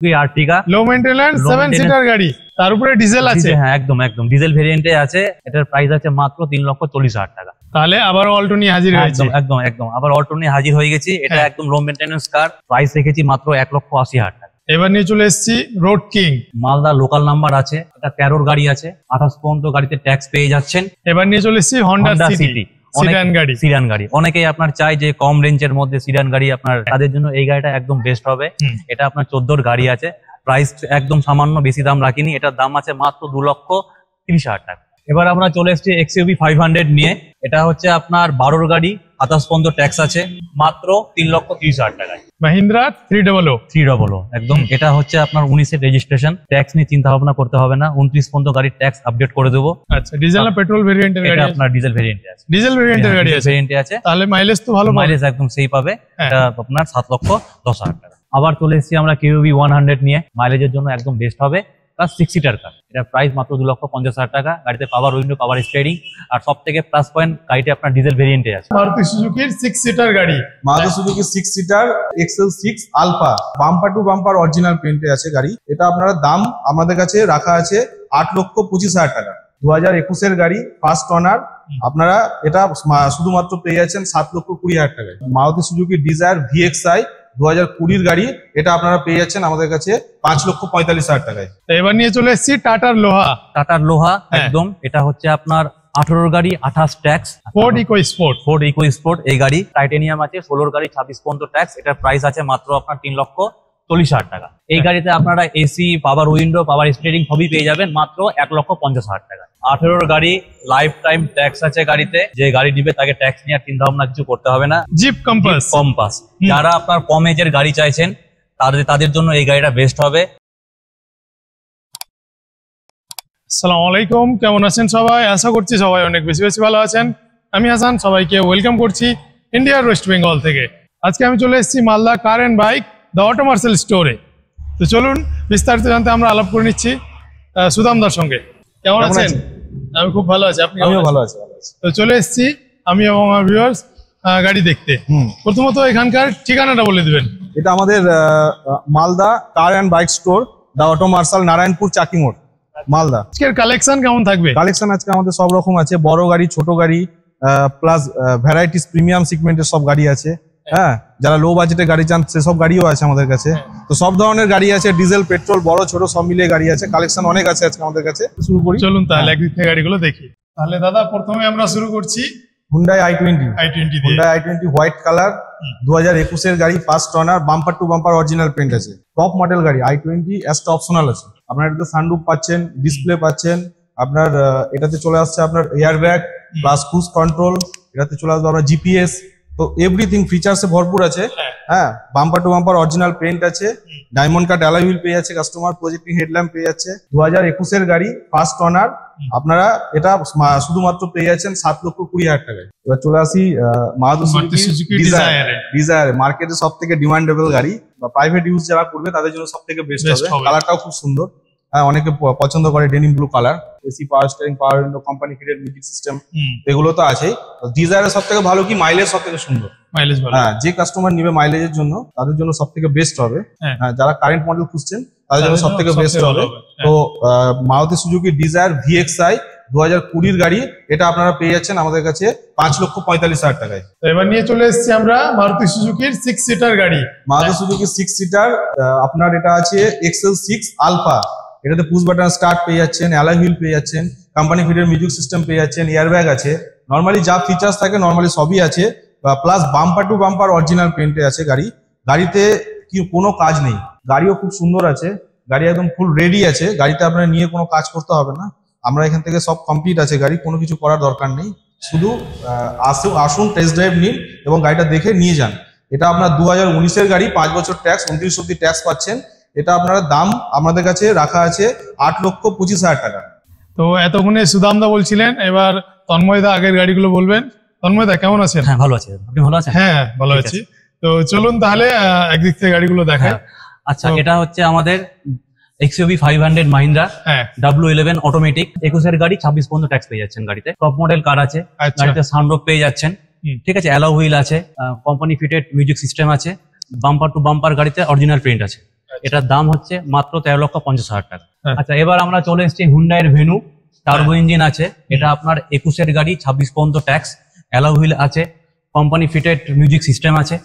আর্টিগা লো maintenance 7 seater গাড়ি, তার উপরে ডিজেল আছে। হ্যাঁ একদম একদম ডিজেল ভেরিয়েন্টে আছে। এটার প্রাইস আছে মাত্র 3,40,000 টাকা। তাহলে আবার অল্টো নিয়ে হাজির হয়েছে। একদম একদম একদম আবার অল্টো নিয়ে হাজির হয়ে গেছি। এটা একদম লো মেইনটেনেন্স কার, প্রাইস রেখেছি মাত্র 1,80,000 টাকা। এবার নিয়ে চলে এসেছি road king. Malda local number আছে, এটা 13 গাড়ি আছে, 28 পর্যন্ত গাড়িতে ট্যাক্স পেয়ে যাচ্ছেন। এবার নিয়ে চলে এসেছি হন্ডা সিটি সিডান গাড়ি। অনেকেই আপনার চাই যে কম রেঞ্জের মধ্যে সিডান গাড়ি, আপনার তাদের জন্য এই গাড়িটা একদম বেস্ট হবে। এটা আপনার 14 গাড়ি আছে, প্রাইস একদম সামান্য, বেশি দাম রাখিনি। এটার দাম আছে মাত্র 2,30,000 টাকা। এবার আমরা চলে এসেছি XUV 500 নিয়ে। এটা হচ্ছে আপনার 12 গাড়ি, 28 পর্যন্ত ট্যাক্স আছে, মাত্র 3,30,000 টাকায়। মাহিন্দ্রা 300 একদম। এটা হচ্ছে আপনার 19 রেজিস্ট্রেশন, ট্যাক্স নিয়ে চিন্তা ভাবনা করতে হবে না। 29 পর্যন্ত গাড়ির ট্যাক্স আপডেট করে দেবো। আচ্ছা, ডিজেল না পেট্রোল ভেরিয়েন্টের গাড়ি? এটা আপনার ডিজেল ভেরিয়েন্টে আছে। ডিজেল ভেরিয়েন্টের গাড়ি আছে, তাহলে মাইলেজ তো ভালো, মাইলেজ একদম সেই পাবে। এটা আপনার 7,10,000 টাকা। আবার চলে এসেছি আমরা QUV 100 নিয়ে। মাইলেজের জন্য একদম বেস্ট হবে, প্লাস 6 সিটার কার। এটা প্রাইস মাত্র 2,50,000 টাকা। গাড়িতে পাওয়ার উইন্ডো, পাওয়ার স্টিয়ারিং, আর সব থেকে প্লাস পয়েন্ট গাড়িতে আপনার ডিজেল ভেরিয়েন্টে আছে। মারুতি সুজুকির 6 সিটার গাড়ি, Maruti Suzuki 6 seater XL6 Alpha, bumper to bumper original পেইন্টে আছে গাড়ি। এটা আপনারা দাম আমাদের কাছে রাখা আছে 8,25,000 টাকা। 2021 এর গাড়ি, ফার্স্ট অনার। আপনারা এটা শুধুমাত্র পেয়ে যাচ্ছেন 7,20,000 টাকায়। মারুতি সুজুকি ডিজায়ার VXI 2020 গাড়ি, এটা আপনারা পেয়ে যাচ্ছেন আমাদের কাছে 5,45,000 টাকায়। এবার নিয়ে চলে এসেছি টাটার লোহা। একদম। এটা হচ্ছে আপনার 18 গাড়ি, 28 ট্যাক্স, ফোর্ড ইকো স্পোর্ট। এই গাড়ি টাইটেনিয়াম আছে, 16 গাড়ি, 26 পর্যন্ত ট্যাক্স। এটার প্রাইস আছে মাত্র আপনার 3,40,000 টাকা। এই গাড়িতে আপনারা এসি, পাওয়ার উইন্ডো, পাওয়ার স্টিয়ারিং সবই পেয়ে যাবেন মাত্র 1,50,000 টাকা। 18 গাড়ি, লাইফ টাইম ট্যাক্স আছে গাড়িতে। যে গাড়ি নিবে তাকে ট্যাক্স নিয়ে চিন্তা ভাবনা কিছু করতে হবে না। Zip compass. যারা আপনার কম এজের গাড়ি চাইছেন তাদের জন্য এই গাড়িটা বেস্ট হবে। আসসালামু আলাইকুম, কেমন আছেন সবাই? আশা করছি সবাই অনেক বেশি ভালো আছেন। আমি হাসান, সবাইকে ওয়েলকাম করছি ইন্ডিয়ার ওয়েস্ট বেঙ্গল থেকে। আজকে আমি চলে এসেছি Malda car and bike the auto Marcel স্টোরে। তো চলুন বিস্তারিত জানতে আমরা আলাপ করে নিচ্ছি সুদামদার সঙ্গে। কেমন আছেন? আমি খুব ভালো আছি, আপনি? আমিও ভালো আছি। তো চলে এসেছি আমি এবং আমার ভিউয়ার্স গাড়ি দেখতে। প্রথমত এখানকার ঠিকানাটা বলে দিবেন। এটা আমাদের Malda car and bike store, the auto Marcel, Narayanpur Chaki মোড়, মালদা। আজকের কালেকশন কেমন থাকবে? কালেকশন আজকে আমাদের সব রকম আছে, বড় গাড়ি, ছোট গাড়ি, প্লাস ভ্যারাইটিস প্রিমিয়াম সেগমেন্টের সব গাড়ি আছে। হ্যাঁ, যারা লো বাজেটে গাড়ি চান সেসব গাড়িও আছে আমাদের কাছে। তো সব ধরনের গাড়ি আছে, ডিজেল, পেট্রোল, বড় ছোট সব মিলিয়ে গাড়ি আছে। কালেকশন অনেক আছে আজকে আমাদের কাছে। শুরু করি, চলুন তাহলে একদিক থেকে গাড়িগুলো দেখি। তাহলে দাদা প্রথমে আমরা শুরু করছি Hyundai i20 Hyundai i20 white colour, 2021 এর গাড়ি, first honour, bumper to bumper original paint আছে। টপ মডেল গাড়ি i20, এসটা অপশনাল আছে। আপনার এটাতে সানরুফ পাচ্ছেন, ডিসপ্লে পাচ্ছেন। আপনার এটাতে চলে আসছে আপনার air bag plus cruise control. এটাতে চলে আসবে আপনার জিপিএস। তো এভরিথিং ফিচার্সে ভরপুর আছে। হ্যাঁ, bumper to bumper original paint আছে, ডায়মন্ড কাট অ্যালয় হুইল পেয়ে যাচ্ছে কাস্টমার, প্রজেক্টিং হেডল্যাম্প পেয়ে যাচ্ছে। 2021 এর গাড়ি, ফার্স্ট অনার। আপনারা এটা শুধুমাত্র পেয়ে যাচ্ছেন 7,20,000 টাকায়। এবার চলে আসি মারুতি সুজুকি ডিজায়ার, মার্কেটে সব থেকে ডিমান্ডেবল গাড়ি, বা প্রাইভেট ইউজ যারা করবে তাদের জন্য সব থেকে বেস্ট হবে। কালারটাও খুব সুন্দর, হ্যাঁ অনেকে পছন্দ করে denim blue colour. AC, power steering, পাওয়ার window, company fitted music system, এগুলো তো আছেই। ডিজায়ারের সব থেকে ভালো কি মাইলেজ সব থেকে সুন্দর। হ্যাঁ, যে কাস্টমার নিবে মাইলেজের জন্য তাদের জন্য সব থেকে বেস্ট হবে। হ্যাঁ, যারা কারেন্ট মডেল খুঁজছেন তাদের জন্য সব থেকে বেস্ট হবে। তো মারুতি সুজুকি ডিজায়ার VXI 2020 গাড়ি, এটা আপনারা পেয়ে যাচ্ছেন আমাদের কাছে 5,45,000 টাকায়। এবার নিয়ে চলে এসেছি আমরা মারুতি সুজুকির 6 সিটার গাড়ি। মারুতি সুজুকি 6 সিটার, আপনার এটা আছে XL6 আলফা। এটাতে পুশ বাটন স্টার্ট পেয়ে যাচ্ছেন, অ্যালয় হুইল পেয়ে যাচ্ছেন, কোম্পানি ফিটেড মিউজিক সিস্টেম পেয়ে যাচ্ছেন, এয়ার ব্যাগ আছে। নর্মালি যা ফিচার্স থাকে নর্মালি সবই আছে, plus bumper to bumper original পেইন্টে আছে গাড়ি। গাড়িতে কি কোনো কাজ নেই, গাড়িও খুব সুন্দর আছে। গাড়ি একদম ফুল রেডি আছে, গাড়িতে আপনার নিয়ে কোনো কাজ করতে হবে না। আমরা এখান থেকে সব কমপ্লিট আছে গাড়ি, কোনো কিছু করার দরকার নেই। শুধু আসুন, টেস্ট ড্রাইভ নিন এবং গাড়িটা দেখে নিয়ে যান। এটা আপনার 2019 এর গাড়ি, 5 বছর ট্যাক্স, 29 অব্দি ট্যাক্স পাচ্ছেন। এটা আপনার দাম আমাদের কাছে রাখা আছে 8,25,000 টাকা। তো এতক্ষণে সুদামদা বলছিলেন, এবার তন্ময়দা আগের গাড়িগুলো বলবেন। তন্ময়দা কেমন আছেন? হ্যাঁ ভালো আছি, আপনি ভালো আছেন? হ্যাঁ ভালো আছি। তো চলুন তাহলে একদিক থেকে গাড়িগুলো দেখাই। আচ্ছা, এটা হচ্ছে আমাদের XUV 500 মাহিন্দ্রা W11 অটোমেটিক, 21 এর গাড়ি, 26 পর্যন্ত ট্যাক্স পেয়ে যাচ্ছেন গাড়িতে। টপ মডেল কার আছে, গাড়িতে সানরুফ পেয়ে যাচ্ছেন, ঠিক আছে, অ্যালয় হুইল আছে, কোম্পানি ফিটেড মিউজিক সিস্টেম আছে, বাম্পার টু বাম্পার গাড়িতে অরিজিনাল প্রিন্ট আছে। এটার দাম হচ্ছে মাত্র 13,50,000 টাকা। হ্যাঁ। আচ্ছা, এবার আমরা চলে এসেছি হুন্ডাইয়ের ভেনু, টার্বো ইঞ্জিন আছে। এটা আপনার 21-এর গাড়ি, 26 পর্যন্ত ট্যাক্স, অ্যালয় হুইল আছে, কোম্পানি ফিটেড মিউজিক সিস্টেম আছে,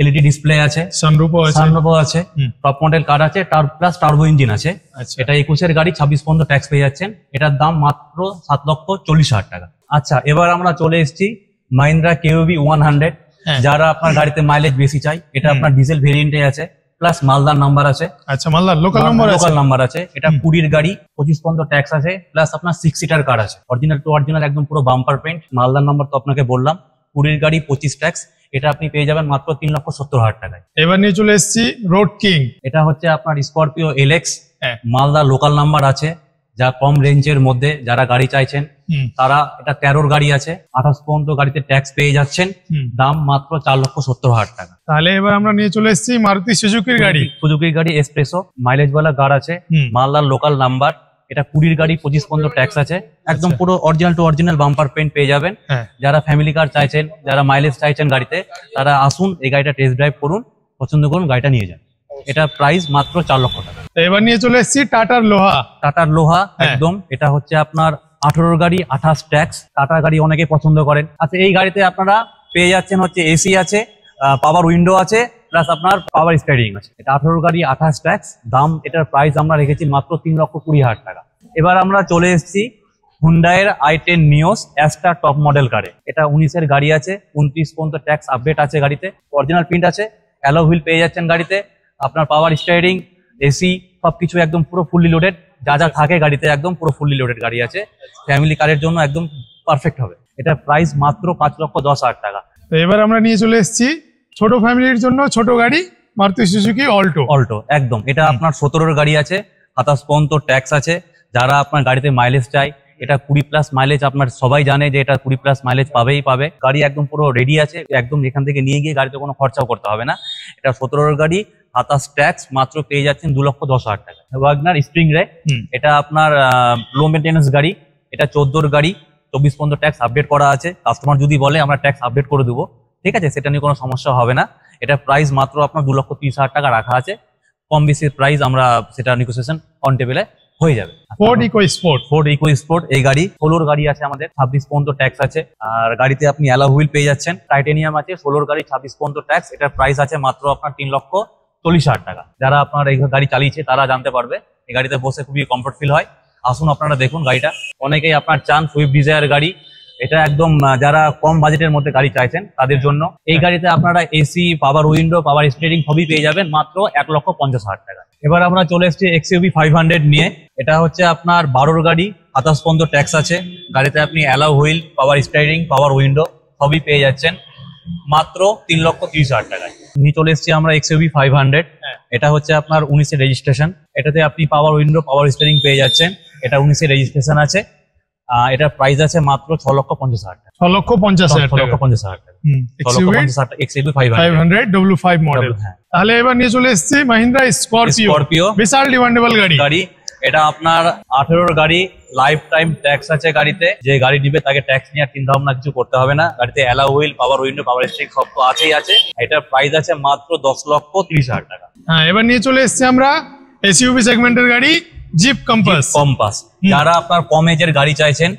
এলইডি ডিসপ্লে আছে, সানরুফও আছে, টপ মডেল কার আছে, প্লাস টার্বো ইঞ্জিন আছে। আচ্ছা। এটা 21-এর গাড়ি, 26 পর্যন্ত ট্যাক্স পেয়ে যাচ্ছেন। এটার দাম মাত্র 7,40,000 টাকা। আচ্ছা, এবার আমরা চলে এসেছি মাহিন্দ্রা কেউবি 100। যারা আপনার গাড়িতে মাইলেজ বেশি চাই, এটা আপনার ডিজেল ভেরিয়েন্টে আছে, প্লাস মালদার নাম্বার আছে। আচ্ছা, মালদার লোকাল নাম্বার আছে। এটা 20-এর গাড়ি, 25 পর্যন্ত ট্যাক্স আছে, প্লাস আপনার 6 সিটার কার আছে, অরিজিনাল টু অরিজিনাল, একদম পুরো বাম্পার পেন্ট। মালদার নাম্বার তো আপনাকে বললাম। 20-এর গাড়ি, 25 ট্যাক্স, এটা আপনি পেয়ে যাবেন মাত্র 3,70,000 টাকায়। এবার নিয়ে চলে এসেছি রোড কিং। এটা হচ্ছে আপনার Scorpio LX, Malda local number আছে, যা কম রেঞ্জের মধ্যে যারা গাড়ি চাইছেন তারা, এটা 13-র গাড়ি আছে, 28 পর্যন্ত গাড়িতে ট্যাক্স পেয়ে যাচ্ছেন। দাম মাত্র 4,70,000 টাকা। তাহলে এবার আমরা নিয়ে চলে এসেছি মারুতি সুজুকির গাড়ি। সুজুকির গাড়ি এসপ্রেসো, মাইলেজ ওয়ালা গাড়ি আছে, মালদার লোকাল নাম্বার। এটা 20-এর গাড়ি, 25 পর্যন্ত ট্যাক্স আছে, একদম পুরো original to original bumper paint পেয়ে যাবেন। যারা ফ্যামিলি কার চাইছেন, যারা মাইলেজ চাইছেন গাড়িতে, তারা আসুন, এই গাড়িটা টেস্ট ড্রাইভ করুন, পছন্দ করুন, গাড়িটা নিয়ে যান। এটা প্রাইস মাত্র 4 লক্ষ টাকা। এবার নিয়ে চলে এসেছি টাটার লোহা। একদম, এটা হচ্ছে আপনার 18-র গাড়ি, 28 ট্যাক্স। টাটার গাড়ি অনেকে পছন্দ করেন। আচ্ছা, এই গাড়িতে আপনারা পেয়ে যাচ্ছেন হচ্ছে এসি আছে, পাওয়ার উইন্ডো আছে, প্লাস আপনার পাওয়ার স্টিয়ারিং আছে। এটা 18-র গাড়ি, 28 ট্যাক্স। দাম, এটার প্রাইস আমরা রেখেছি মাত্র 3,20,000 টাকা। এবার আমরা চলে এসেছি হুন্ডাইয়ের i10 Nios Astra top model কারে। এটা 19-এর গাড়ি আছে, 29 পর্যন্ত ট্যাক্স আপডেট আছে গাড়িতে, অরিজিনাল প্রিন্ট আছে, অ্যালয় হুইল পেয়ে যাচ্ছেন গাড়িতে, আপনার পাওয়ার স্টিয়ারিং, এসি সবকিছু একদম পুরো ফুললি লোডেড, যা যা থাকে গাড়িতে একদম পুরো ফুললি লোডেড গাড়ি আছে। ফ্যামিলি কারের জন্য একদম পারফেক্ট হবে। এটা প্রাইস মাত্র 5,10,000 টাকা। তো এবার আমরা নিয়ে চলে এসেছি ছোট ফ্যামিলির জন্য ছোট গাড়ি, মারুতি সুজুকি অল্টো। একদম, এটা আপনার 17-এর গাড়ি আছে, 27 পর্যন্ত ট্যাক্স আছে। যারা আপনার গাড়িতে মাইলেজ চাই, এটা 20+ মাইলেজ, আপনার সবাই জানে যে এটা 20+ মাইলেজ পাবে। গাড়ি একদম পুরো রেডি আছে, একদম এখান থেকে নিয়ে গিয়ে গাড়িতে কোনো খরচাও করতে হবে না। এটা 17-এর গাড়ি, 27 ট্যাক্স, মাত্র পেয়ে যাচ্ছেন 2,10,000 টাকা। ওয়াগনার স্প্রিং রে, এটা আপনার লো মেনটেন্যান্স গাড়ি। এটা 14-এর গাড়ি, 24 পর্যন্ত ট্যাক্স আপডেট করা আছে। কাস্টমার যদি বলে আমরা ট্যাক্স আপডেট করে দেবো, ঠিক আছে, সেটা নিয়ে কোনো সমস্যা হবে না। এটা প্রাইস মাত্র আপনার 2,30,000 টাকা রাখা আছে। কম বেশি প্রাইস আমরা সেটা নেগোসিয়েশন অন টেবিলে হয়ে যাবে। ফোর্ড ইকো স্পোর্ট এই গাড়ি 16-এর গাড়ি আছে আমাদের, 26 পর্যন্ত ট্যাক্স আছে। আর গাড়িতে আপনি অ্যালয় হুইল পেয়ে যাচ্ছেন, টাইটেনিয়াম আছে, 16-এর গাড়ি, 26 পর্যন্ত ট্যাক্স। এটার প্রাইস আছে মাত্র আপনার 3,40,000 টাকা। যারা আপনার এই গাড়ি চালিয়েছে তারা জানতে পারবে, এই গাড়িতে বসে খুবই কমফর্ট ফিল হয়। আসুন, আপনারা দেখুন গাড়িটা। অনেকেই আপনার চান সুইফট ডিজায়ার গাড়ি, এটা একদম যারা কম বাজেটের মধ্যে গাড়ি চাইছেন তাদের জন্য। এই গাড়িতে আপনারা এসি, পাওয়ার উইন্ডো, পাওয়ার স্টিয়ারিং সবই পেয়ে যাবেন মাত্র 1,50,000 টাকা। এবার আমরা চলে এসেছি XUV 500 নিয়ে। এটা হচ্ছে আপনার 12-এর গাড়ি, 27 পর্যন্ত ট্যাক্স আছে। গাড়িতে আপনি অ্যালয় হুইল, পাওয়ার স্টিয়ারিং, পাওয়ার উইন্ডো সবই পেয়ে যাচ্ছেন মাত্র 3,30,000 টাকায়। নিয়ে চলে এসেছি আমরা XUV 500। এটা হচ্ছে আপনার 19-এর রেজিস্ট্রেশন। এটাতে আপনি পাওয়ার উইন্ডো, পাওয়ার স্টিয়ারিং পেয়ে যাচ্ছেন। এটা 19-এর রেজিস্ট্রেশন আছে। এটার প্রাইস আছে মাত্র 6,50,000 টাকা। 6,50,000 টাকা। XUV 500 W5 model. তাহলে এবার নিয়ে চলে এসেছি মাহিন্দ্রা স্করপিও, বিশাল ডিমান্ডেবল গাড়ি। এটা আপনার 18-এর গাড়ি, লাইফ টাইম ট্যাক্স আছে গাড়িতে। যে গাড়ি নিবে তাকে ট্যাক্স নিয়ে চিন্তা ভাবনা কিছু করতে হবে না। গাড়িতে অ্যালয় হুইল, পাওয়ার উইন্ডো, পাওয়ার স্টিয়ারিং সব তো আছেই আছে। এটার প্রাইস আছে মাত্র 10,30,000 টাকা। হ্যাঁ, এবার নিয়ে চলে এসেছি আমরা এসইউভি সেগমেন্টের গাড়ি, জিপ কম্পাস। যারা আপনার কম এজের গাড়ি চাইছেন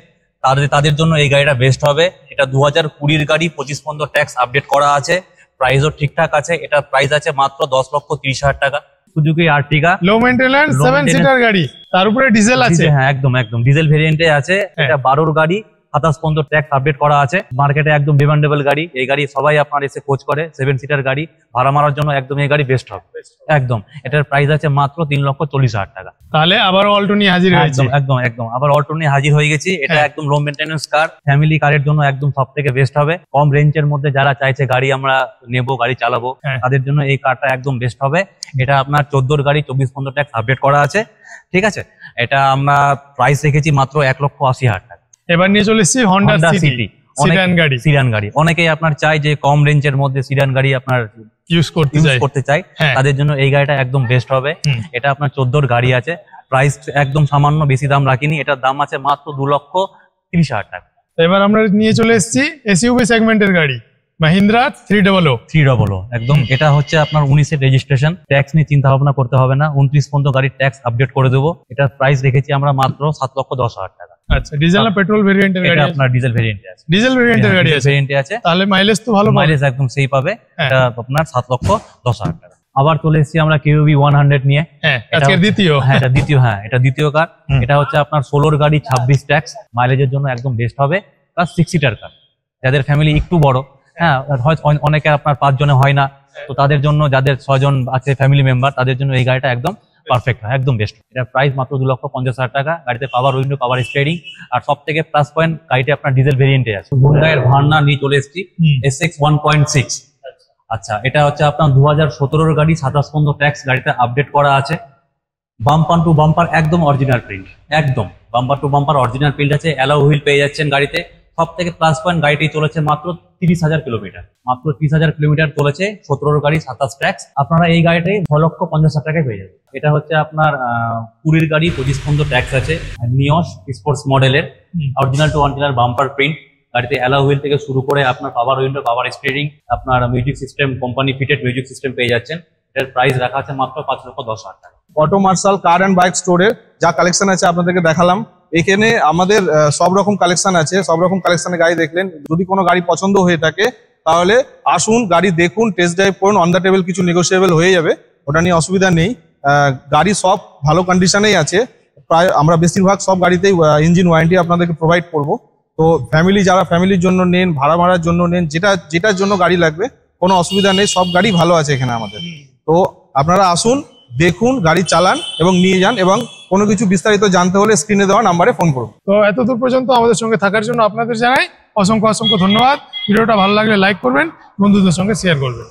তাদের জন্য এই গাড়িটা বেস্ট হবে। এটা 2020-এর গাড়ি, 25 পর্যন্ত ট্যাক্স আপডেট করা আছে, প্রাইসও ঠিকঠাক আছে। এটার প্রাইস আছে মাত্র 10,30,000 টাকা। সুজুকি আর্টিগা, লো মেইনটেনেন্স 7 সিটার গাড়ি, তার উপরে ডিজেল আছে। হ্যাঁ, একদম ডিজেল ভেরিয়েন্টে আছে। এটা 12-এর গাড়ি, 27 পর্যন্ত ট্যাক্স আপডেট করা আছে। মার্কেটে একদম ডিমান্ডেবল গাড়ি। এই গাড়ি সবাই আপনার এসে খোঁজ করে। 7 সিটার গাড়ি ভাড়া মারার জন্য একদম এই গাড়ি বেস্ট হবে একদম। এটার প্রাইস আছে মাত্র 3,40,000 টাকা। তাহলে আবার অল্টো নিয়ে হাজির হয়েছে। একদম আবার অল্টো নিয়ে হাজির হয়ে গেছি। এটা একদম লো মেইনটেনেন্স কার, ফ্যামিলি কারের জন্য একদম সব থেকে বেস্ট হবে। কম রেঞ্জের মধ্যে যারা চাইছে গাড়ি আমরা নেবো, গাড়ি চালাবো, তাদের জন্য এই কারটা একদম বেস্ট হবে। এটা আপনার 14-এর গাড়ি, 24 পর্যন্ত ট্যাক্স আপডেট করা আছে, ঠিক আছে। এটা আমরা প্রাইস রেখেছি মাত্র 1,80,000 টাকা। এবার নিয়ে চলে এসেছি হন্ডা সিটি, সিডান গাড়ি। অনেকেই আপনার চাই যে কম রেঞ্জের মধ্যে সিডান গাড়ি আপনার ইউজ করতে চাই, তাদের জন্য এই গাড়িটা একদম বেস্ট হবে। এটা আপনার 14-এর গাড়ি আছে, প্রাইস একদম সামান্য বেশি দাম রাখিনি। এটার দাম আছে মাত্র 2,30,000 টাকা। এবার আমরা নিয়ে চলে এসেছি এসইউভি সেগমেন্টের গাড়ি, মাহিন্দ্রা 300 300 একদম। এটা হচ্ছে আপনার 19-এর রেজিস্ট্রেশন, ট্যাক্স নিয়ে চিন্তা ভাবনা করতে হবে না। 29 পর্যন্ত গাড়ির ট্যাক্স আপডেট করে দেবো। এটার প্রাইস রেখেছি আমরা মাত্র 7,10,000 টাকা। আচ্ছা, ডিজেল না পেট্রোল ভেরিয়েন্টের গাড়ি? এটা আপনার ডিজেল ভেরিয়েন্টে আছে। ডিজেল ভেরিয়েন্টের গাড়ি আছে, ভেরিয়েন্টে আছে। তাহলে মাইলেজ তো ভালো, মাইলেজ একদম সেই পাবে। হ্যাঁ। এটা আপনার 7,10,000 টাকা। আবার চলে এসেছি আমরা QB 100 নিয়ে। হ্যাঁ, আজকের দ্বিতীয়। হ্যাঁ, এটা দ্বিতীয় কার। এটা হচ্ছে আপনার 16-র গাড়ি, 26 ট্যাক্স, মাইলেজের জন্য একদম বেস্ট হবে। প্লাস 6 সিটার কার, যাদের ফ্যামিলি একটু বড়, হ্যাঁ হয়তো অনেকে আপনার 5 জনে হয় না, তো তাদের জন্য, যাদের 6 জন আছে ফ্যামিলি মেম্বার, তাদের জন্য এই গাড়িটা একদম পারফেক্ট হয়, একদম বেস্ট। এটা প্রাইস মাত্র 2,50,000 টাকা। গাড়িতে পাওয়ার উইন্ডো, পাওয়ার স্টিয়ারিং, আর সব থেকে প্লাস পয়েন্ট গাড়িটা আপনার ডিজেল ভেরিয়েন্টে আছে। হুন্ডাইয়ের ভার্না নিয়ে চলে এসেছি, SX 1.6। আচ্ছা, এটা হচ্ছে আপনার 2017-র গাড়ি, 27 পর্যন্ত ট্যাক্স, গাড়িতে আপডেট করা আছে। বাম্পার টু বাম্পার একদম অরিজিনাল প্রিন্ট, একদম bumper to bumper original print আছে। অ্যালাউ হুইল পেয়ে যাচ্ছেন গাড়িতে। সব থেকে প্লাস পয়েন্ট, গাড়িটি চলেছে মাত্র 30,000 কিলোমিটার, মাত্র 30,000 কিলোমিটার চলেছে। 17-র গাড়ি, 27 ট্যাক্স। আপনারা এই গাড়িটি 6,50,000 টাকায় পেয়ে যাবেন। এটা হচ্ছে আপনার 20-র গাড়ি, 25 পর্যন্ত ট্যাক্স আছে। নিয়স স্পোর্টস মডেলের, original to original bumper print. গাড়িতে অ্যালাউ হুইল থেকে শুরু করে আপনার পাওয়ার উইন্ডো, পাওয়ার স্টিয়ারিং, আপনার music system, company fitted music system পেয়ে যাচ্ছেন। এর প্রাইস রাখা আছে মাত্র 5,10,000 টাকা। Auto marshal car and bike স্টোরের যা কালেকশন আছে আপনাদেরকে দেখালাম। এখানে আমাদের সব রকম কালেকশন আছে, সব রকম কালেকশনের গাড়ি দেখলেন। যদি কোনো গাড়ি পছন্দ হয়ে থাকে তাহলে আসুন, গাড়ি দেখুন, টেস্ট ড্রাইভ করুন। অন দ্য টেবিল কিছু নেগোসিয়েবল হয়ে যাবে, ওটা নিয়ে অসুবিধা নেই। গাড়ি সব ভালো কন্ডিশনেই আছে। প্রায় আমরা বেশিরভাগ সব গাড়িতেই ইঞ্জিন ওয়ারেন্টি আপনাদেরকে প্রোভাইড করব। তো যারা ফ্যামিলির জন্য নেন, ভাড়া মারার জন্য নেন, যেটার জন্য গাড়ি লাগবে, কোনো অসুবিধা নেই। সব গাড়ি ভালো আছে এখানে আমাদের। তো আপনারা আসুন, দেখুন, গাড়ি চালান এবং নিয়ে যান। এবং কোনো কিছু বিস্তারিত জানতে হলে স্ক্রিনে দেওয়া নাম্বারে ফোন করুন। তো এতদূর পর্যন্ত আমাদের সঙ্গে থাকার জন্য আপনাদের জানাই অসংখ্য ধন্যবাদ। ভিডিওটা ভালো লাগলে লাইক করবেন, বন্ধুদের সঙ্গে শেয়ার করবেন।